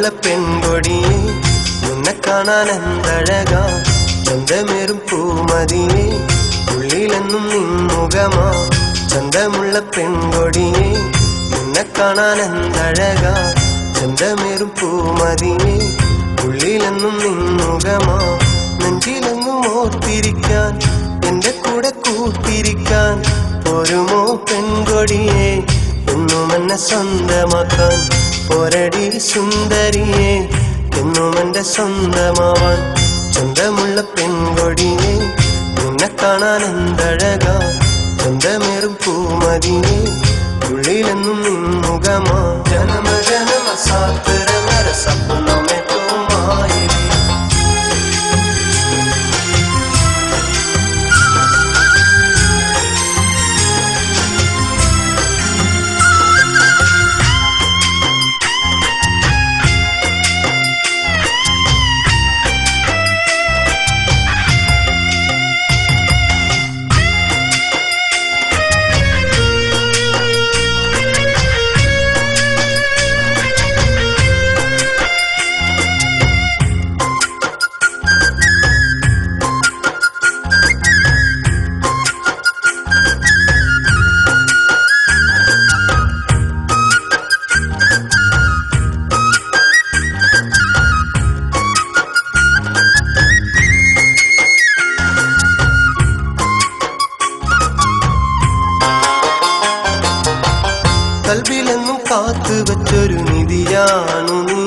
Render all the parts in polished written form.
ചന്തമുള്ള പെൺകൊടിയെ നിന്നെ കാണാൻ എന്തഴകാ ചന്തമേറും പൂമതിയെ ഉള്ളിലെന്നും നിൻമുഖമാ ചന്തമുള്ള പെൺകൊടിയെ നിന്നെ കാണാൻ എന്തഴകാ ചന്തമേറും പൂമതിയെ ഉള്ളിലെന്നും നിൻമുഖമാ നെഞ്ചിലെന്നും ഓർത്തിരിക്കാൻ എന്റെ കൂടെ കൂട്ടിരിക്കാൻ പോരുമോ പെൺകൊടിയെ എന്നും എന്നെ സ്വന്തമാക്കാൻ പോരടി സുന്ദരിയെ എന്നും എന്റെ സ്വന്തമാവാൻ ചന്തമുള്ള പെൺകൊടിയെ നിന്നെ കാണാൻ എന്തഴകാ ചന്തമേറും പൂമതിയെ ഉള്ളിലെന്നും നിൻമുഖമാ ജനമ ജനമ സാത്തര മേര സപ്നോं में तुम आएगी കൽബിലെന്നും കാത്തു വച്ചൊരു നിധിയാണു നീ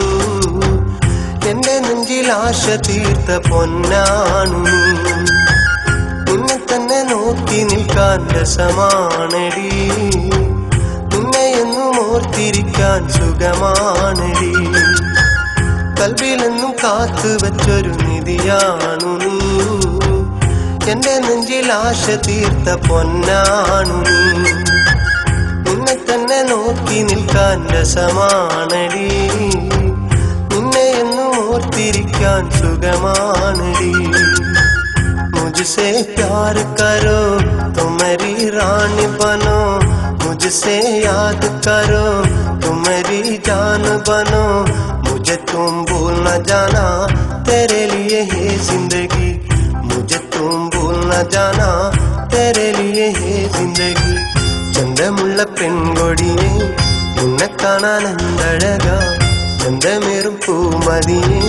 എന്റെ നെഞ്ചിൽ ആശ തീർത്ത പൊന്നാണു നീ നിന്നെ തന്നെ നോക്കി നിൽക്കാൻ രസമാണടി നിന്നെ എന്നും ഓർത്തിരിക്കാൻ സുഖമാണടി കൽബിലെന്നും കാത്തു വച്ചൊരു നിധിയാണു നീ എന്റെ നെഞ്ചിൽ ആശ തീർത്ത പൊന്നാണു നീ നിന്നെ തന്നെ നോക്കി നിൽക്കാൻ രസമാണടി നിന്നെ എന്നും ഓർത്തിരിക്കാൻ സുഖമാണടി मुझसे प्यार करो तो मेरी रानी बनो मुझसे याद करो तो मेरी जान बनो मुझे तुम भूल न जाना तेरे लिए है जिंदगी मुझे तुम भूल न जाना तेरे लिए है जिंदगी ചന്തമുള്ള പെൺകൊടിയെ നിന്നെ കാണാൻ എന്തഴകാ ചന്തമേറും പൂമതിയെ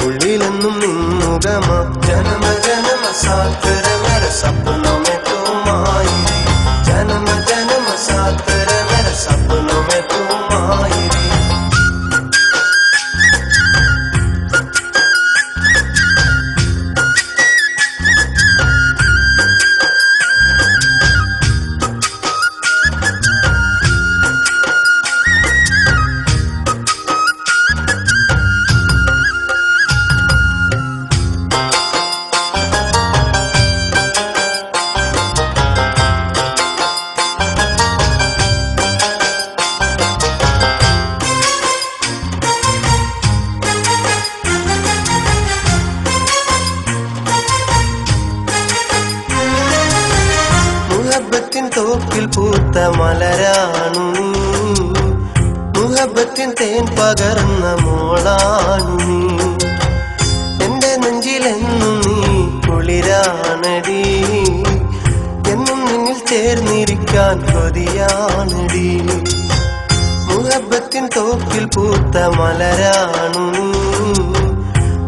ഉള്ളിലെന്നും നിൻമുഖമാ ജനമ ജനമ സാത്തര മേര സപ്നോं में तुम आएगी ജനമ ജനമ സാത്തര മേര സപ്നോं में तुम आएगी മുഹബത്തിൻ തോപ്പിൽ പൂത്ത മലരാണു നീ മുഹബത്തിൻ തേൻ പകർന്ന മോളാണു നീ എന്റെ നെഞ്ചിലെന്നും നീ കുളിരാണടി എന്നും നിന്നിൽ ചേർന്നിരിക്കാൻ കൊതിയാണടി മുഹബത്തിൻ തോപ്പിൽ പൂത്ത മലരാണു നീ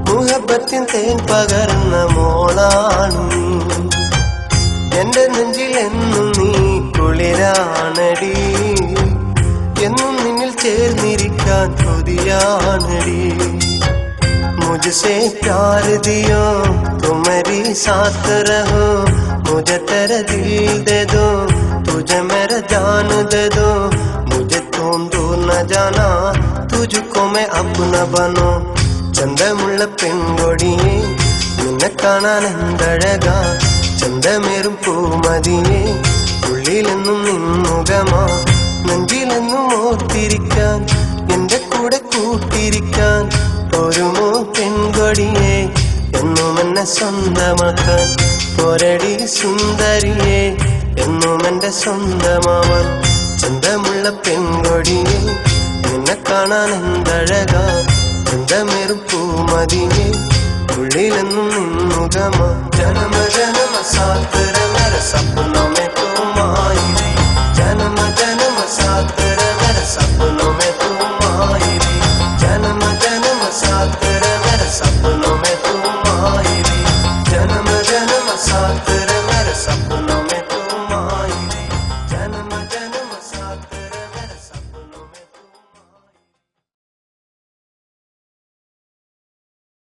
മുഹബത്തിൻ തേൻ പകർന്ന മോളാണു നീ എന്റെ നെഞ്ചിൽ എന്നും നീ കുളിരാണടി എന്നും നിന്നിൽ ചേർന്നിരിക്കാൻ കൊതിയാണടി मुझसे प्यार दियो तो मेरी साथ रहो मुझे तेरा दिल दे दो तुझे मेरा जान दे दो मुझे तुम दूर न जाना तुझको मैं अपना बनो ചന്തമുള്ള പെൺകൊടിയെ നിന്നെ കാണാൻ എന്തഴകാ ചന്തമേറും പൂമതിയെ ഉള്ളിലെന്നും നിൻമുഖമാ നെഞ്ചിലെന്നും ഓർത്തിരിക്കാൻ എന്റെ കൂടെ കൂട്ടിരിക്കാൻ ഒരുമോ പെൺകൊടിയെ എന്നും എന്നെ സ്വന്തമാക്കാൻ പോരടി സുന്ദരിയെ എന്നും എന്റെ സ്വന്തമാവാൻ ചന്തമുള്ള പെൺകൊടിയെ നിന്നെ കാണാൻ എന്തഴകാ ചന്തമെറും പൂമതിയെ ഉള്ളിലെന്നും നിന്നുകമ ജനമ ജനമ സാത്തര മെര സപ്നമേ തുമായി ജനമ ജനമ സാത്തര മെര സപ്ന